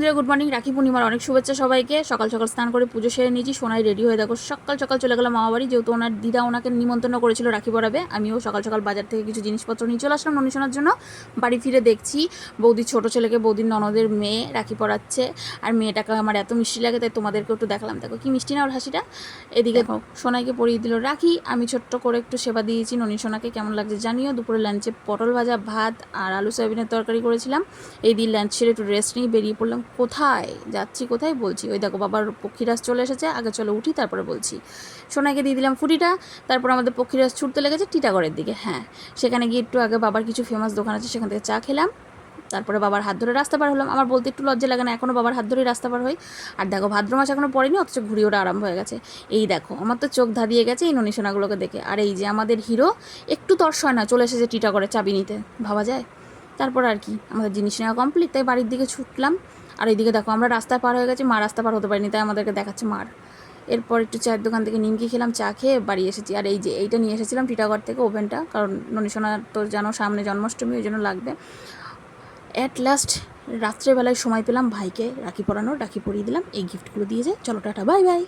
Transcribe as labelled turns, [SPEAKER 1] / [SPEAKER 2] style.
[SPEAKER 1] বন্ধুরা good morning, রাখি পূর্ণিমার অনেক শুভেচ্ছা সবাইকে। সকাল সকাল স্নান করে পুজো সেরে নিয়েছি, সোনাই রেডি হয়ে দেখো সকাল সকাল চলে গেলাম মামা বাড়ি, যেহেতু ওনার দিদা ওনাকে নিমন্ত্রণ করেছিল রাখি পরাবে। আমিও সকাল সকাল বাজার থেকে কিছু জিনিসপত্র নিয়ে চলে আসলাম ননি শোনার জন্য। বাড়ি ফিরে দেখছি বৌদির ছোটো ছেলেকে বৌদির ননদের মেয়ে রাখি পরাচ্ছে, আর মেয়েটাকে আমার এত মিষ্টি লাগে, তাই তোমাদেরকে একটু দেখালাম। দেখো কি মিষ্টি না ওর হাসিটা। এদিকে সোনাইকে পরিয়ে দিল রাখি, আমি ছোট্ট করে একটু সেবা দিয়েছি ননি সোনাকে। কেমন লাগছে জানিও। দুপুরে লাঞ্চে পটল ভাজা, ভাত আর আলু সয়াবিনের তরকারি করেছিলাম। এই দিন লাঞ্চ ছেড়ে একটু রেস্ট নিয়ে বেরিয়ে পড়লাম। কোথায় যাচ্ছি কোথায় বলছি, ওই দেখো বাবার পক্ষীরাজ চলে এসেছে। আগে চলো উঠি, তারপরে বলছি। সোনাইকে দিয়ে দিলাম ফুটিটা, তারপর আমাদের পক্ষীরাজ ছুটতে লেগেছে টিটাগড়ের দিকে। হ্যাঁ, সেখানে গিয়ে একটু আগে বাবার কিছু ফেমাস দোকান আছে, সেখান থেকে চা খেলাম। তারপরে বাবার হাত ধরে রাস্তা পার হলাম। আমার বলতে একটু লজ্জা লাগে না, এখনও বাবার হাত ধরেই রাস্তা পার হই। আর দেখো ভাদ্র মাস এখনও পড়েনি, অথচ ঘুরি ওটা আরম্ভ হয়ে গেছে। এই দেখো আমার তো চোখ ধাঁধিয়ে গেছে এই ননিসোনাগুলোকে দেখে। আর এই যে আমাদের হিরো একটু তর্স হয় না, চলে এসেছে টিটাগড়ে চাবি নিতে, ভাবা যায়। তারপর আর কি, আমাদের জিনিস নেওয়া কমপ্লিট, তাই বাড়ির দিকে ছুটলাম। আর এইদিকে দেখো আমরা রাস্তা পার হয়ে গেছি, মা রাস্তা পার হতে পারিনি, তাই আমাদেরকে দেখাচ্ছে মার। এরপর একটু চায়ের দোকান থেকে নিমকি খেলাম, চা খেয়ে বাড়ি এসেছি। আর এই যে এইটা নিয়ে এসেছিলাম টিটাগড় থেকে, ওভেনটা, কারণ ননিসোনার তো জানো সামনে জন্মাষ্টমী, ওই জন্য লাগবে। অ্যাট লাস্ট রাত্রেবেলায় সময় পেলাম ভাইকে রাখি পরানোর, রাখি পরিয়ে দিলাম, এই গিফটগুলো দিয়ে যায়। চলো টাটা, বাই বাই।